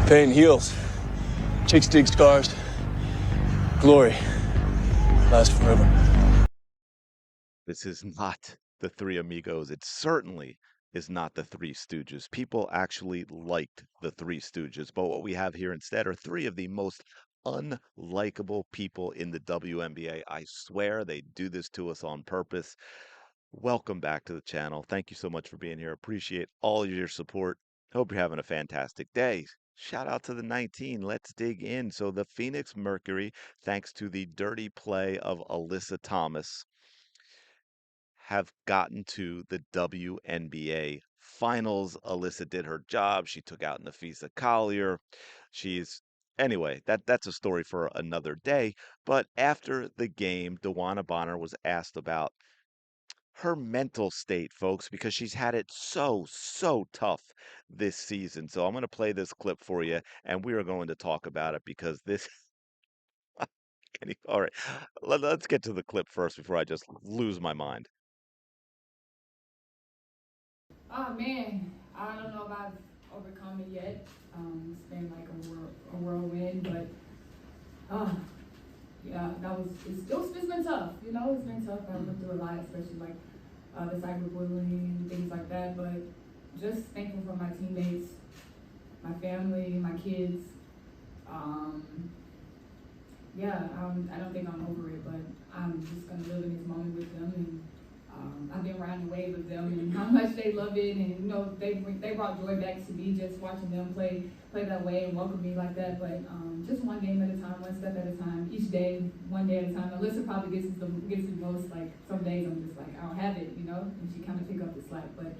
Pain heals. Chicks dig scars. Glory lasts forever. This is not the Three Amigos. It certainly is not the Three Stooges. People actually liked the Three Stooges, but what we have here instead are three of the most unlikable people in the WNBA. I swear they do this to us on purpose. Welcome back to the channel. Thank you so much for being here. Appreciate all of your support. Hope you're having a fantastic day. Shout out to the 19. Let's dig in. So the Phoenix Mercury, thanks to the dirty play of Alyssa Thomas, have gotten to the WNBA finals. Alyssa did her job. She took out Nafisa Collier. She's anyway, that's a story for another day. But after the game, Dewanna Bonner was asked about her mental state, folks, because she's had it so tough this season. So I'm going to play this clip for you, and we are going to talk about it because this. All right, let's get to the clip first before I just lose my mind. Oh man, I don't know if I've overcome it yet. It's been like a whirlwind, but yeah, it's been tough. You know, it's been tough. I've been through a lot, especially like the cyberbullying and things like that. But just thankful for my teammates, my family, my kids. Um, yeah, I don't think I'm over it, but I'm just gonna live in this moment with them, and I've been riding the wave of them and how much they love it, and you know they brought joy back to me just watching them play that way and welcome me like that. But just one game at a time, one step at a time, each day, one day at a time. Alyssa probably gets the most. Like some days I'm just like I don't have it, you know, and she kind of pick up the slack. But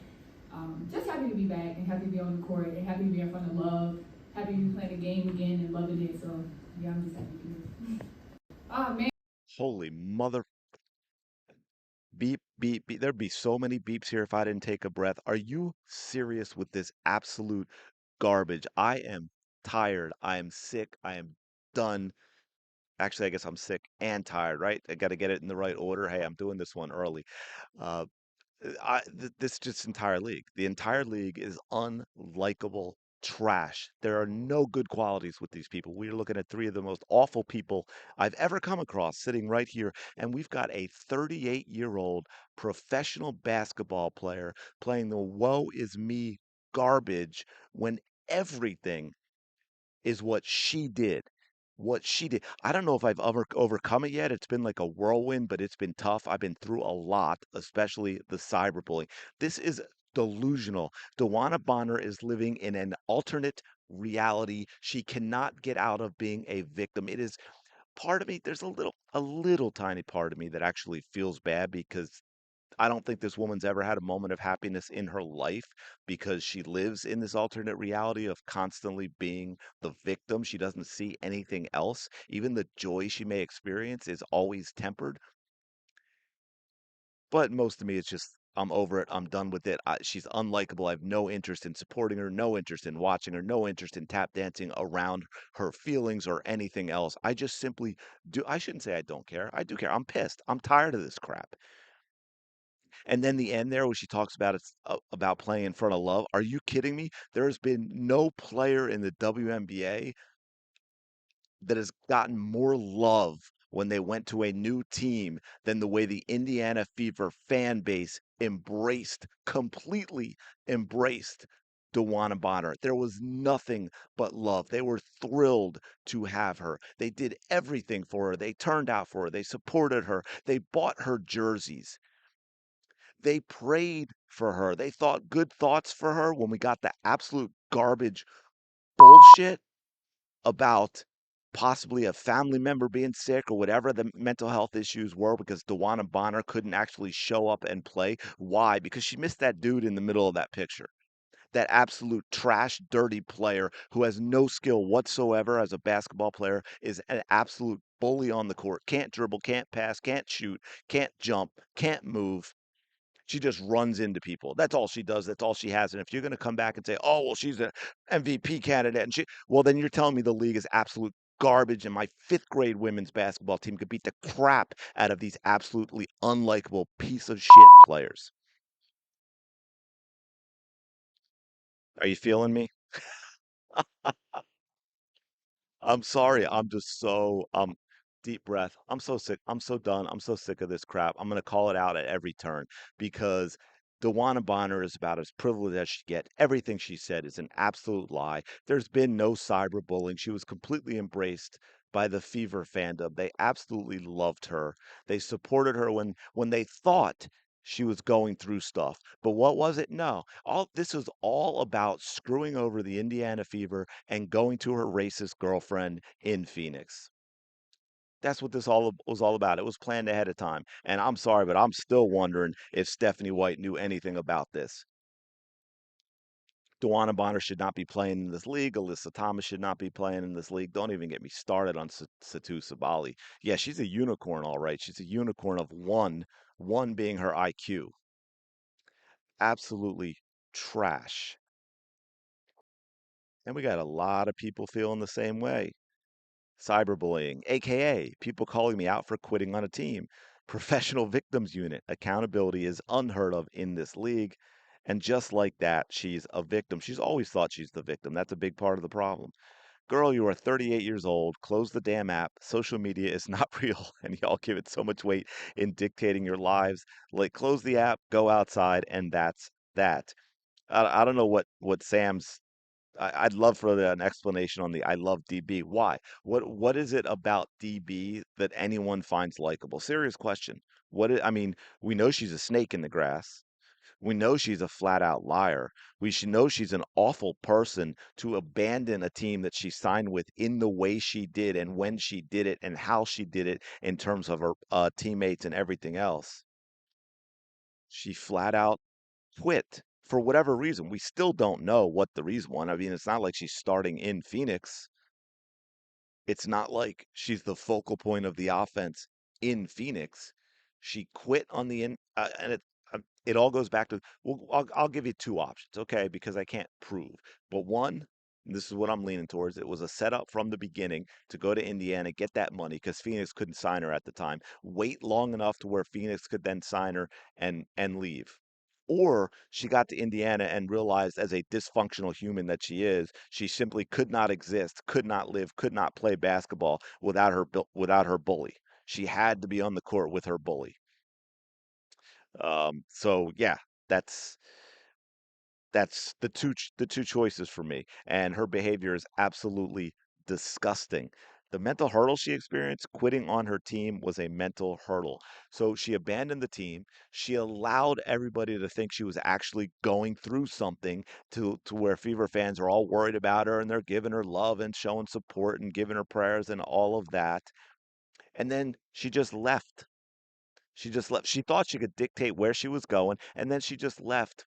just happy to be back and happy to be on the court and happy to be in front of love, happy to be playing the game again and loving it. So yeah, I'm just happy to be here. Oh man. Holy mother. Beep, beep, beep. There'd be so many beeps here if I didn't take a breath. Are you serious with this absolute garbage? I am tired. I am sick. I am done. Actually, I guess I'm sick and tired, right? I got to get it in the right order. Hey, I'm doing this one early. Uh, this just entire league. The entire league is unlikable trash. There are no good qualities with these people. We're looking at three of the most awful people I've ever come across sitting right here, and we've got a 38-year-old professional basketball player playing the woe is me garbage when everything is what she did. What she did. I don't know if I've ever overcome it yet. It's been like a whirlwind, but it's been tough. I've been through a lot, especially the cyberbullying. This is delusional. Dewanna Bonner is living in an alternate reality. She cannot get out of being a victim. It is part of me, there's a little tiny part of me that actually feels bad because I don't think this woman's ever had a moment of happiness in her life because she lives in this alternate reality of constantly being the victim. She doesn't see anything else. Even the joy she may experience is always tempered. But most of me, it's just, I'm over it. I'm done with it. She's unlikable. I have no interest in supporting her, no interest in watching her, no interest in tap dancing around her feelings or anything else. I just simply do. I shouldn't say I don't care. I do care. I'm pissed. I'm tired of this crap. And then the end there, where she talks about about playing in front of love. Are you kidding me? There has been no player in the WNBA that has gotten more love when they went to a new team than the way the Indiana Fever fan base completely embraced Dewanna Bonner. There was nothing but love. They were thrilled to have her. They did everything for her. They turned out for her. They supported her. They bought her jerseys. They prayed for her. They thought good thoughts for her when we got the absolute garbage bullshit about possibly a family member being sick or whatever the mental health issues were because Dewanna Bonner couldn't actually show up and play. Why? Because she missed that dude in the middle of that picture. That absolute trash, dirty player who has no skill whatsoever as a basketball player is an absolute bully on the court. Can't dribble, can't pass, can't shoot, can't jump, can't move. She just runs into people. That's all she does. That's all she has. And if you're going to come back and say, "Oh, well, she's an MVP candidate," well, then you're telling me the league is absolute garbage, and my fifth grade women's basketball team could beat the crap out of these absolutely unlikable piece of shit players. Are you feeling me? I'm sorry. I'm just so deep breath. I'm so sick. I'm so done. I'm so sick of this crap. I'm gonna call it out at every turn because Dewanna Bonner is about as privileged as she get. Everything she said is an absolute lie. There's been no cyberbullying. She was completely embraced by the Fever fandom. They absolutely loved her. They supported her when they thought she was going through stuff. But what was it? No. All this was all about screwing over the Indiana Fever and going to her racist girlfriend in Phoenix. That's what this all was all about. It was planned ahead of time. And I'm sorry, but I'm still wondering if Stephanie White knew anything about this. Dewanna Bonner should not be playing in this league. Alyssa Thomas should not be playing in this league. Don't even get me started on Satu Sabali. Yeah, she's a unicorn, all right. She's a unicorn of one being her IQ. Absolutely trash. And we got a lot of people feeling the same way. Cyberbullying, aka people calling me out for quitting on a team. Professional victims unit. Accountability is unheard of in this league. And just like that, she's a victim. She's always thought she's the victim. That's a big part of the problem. Girl, you are 38 years old. Close the damn app. Social media is not real, and y'all give it so much weight in dictating your lives. Like, close the app, go outside, and that's that. I don't know what Sam's I'd love for an explanation on the I love DB. Why? What is it about DB that anyone finds likable? Serious question. I mean, we know she's a snake in the grass. We know she's a flat out liar. We should know she's an awful person to abandon a team that she signed with in the way she did and when she did it and how she did it in terms of her teammates and everything else. She flat out quit for whatever reason. We still don't know what the reason was. I mean, it's not like she's starting in Phoenix. It's not like she's the focal point of the offense in Phoenix. She quit on the in, and it all goes back to. Well, I'll give you two options, okay? Because I can't prove, but one, and this is what I'm leaning towards. It was a setup from the beginning to go to Indiana, get that money because Phoenix couldn't sign her at the time. Wait long enough to where Phoenix could then sign her and leave. Or she got to Indiana and realized, as a dysfunctional human that she is, she simply could not exist, could not live, could not play basketball without her bully. She had to be on the court with her bully. So yeah, that's the two choices for me. And her behavior is absolutely disgusting. The mental hurdle she experienced quitting on her team was a mental hurdle. So she abandoned the team. She allowed everybody to think she was actually going through something to where Fever fans are all worried about her and they're giving her love and showing support and giving her prayers and all of that. And then she just left. She just left. She thought she could dictate where she was going, and then she just left.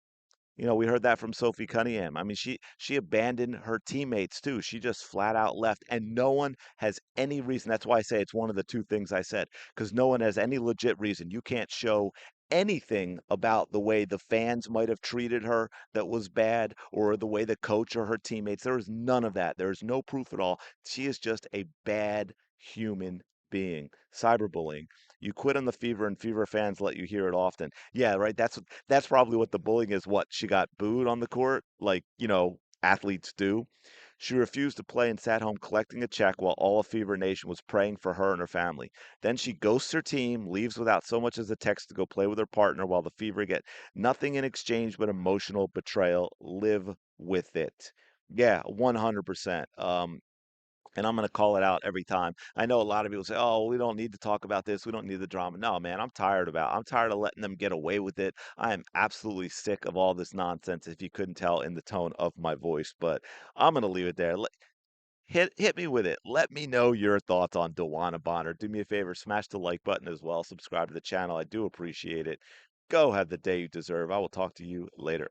We heard that from Sophie Cunningham. I mean, she abandoned her teammates too. She just flat out left, and no one has any reason. That's why I say it's one of the two things I said, because no one has any legit reason. You can't show anything about the way the fans might have treated her that was bad, or the way the coach or her teammates. There is none of that. There is no proof at all. She is just a bad human being. Cyberbullying. You quit on the Fever, and Fever fans let you hear it often. Yeah, right. That's probably what the bullying is. What, she got booed on the court, like, athletes do. She refused to play and sat home collecting a check while all of Fever Nation was praying for her and her family. Then she ghosts her team, leaves without so much as a text to go play with her partner while the Fever get nothing in exchange but emotional betrayal. Live with it. Yeah, 100%. And I'm going to call it out every time. I know a lot of people say, "Oh, we don't need to talk about this. We don't need the drama." No, man, I'm tired of letting them get away with it. I am absolutely sick of all this nonsense, if you couldn't tell in the tone of my voice, but I'm going to leave it there. Hit me with it. Let me know your thoughts on Dewanna Bonner. Do me a favor, smash the like button as well. Subscribe to the channel. I do appreciate it. Go have the day you deserve. I will talk to you later.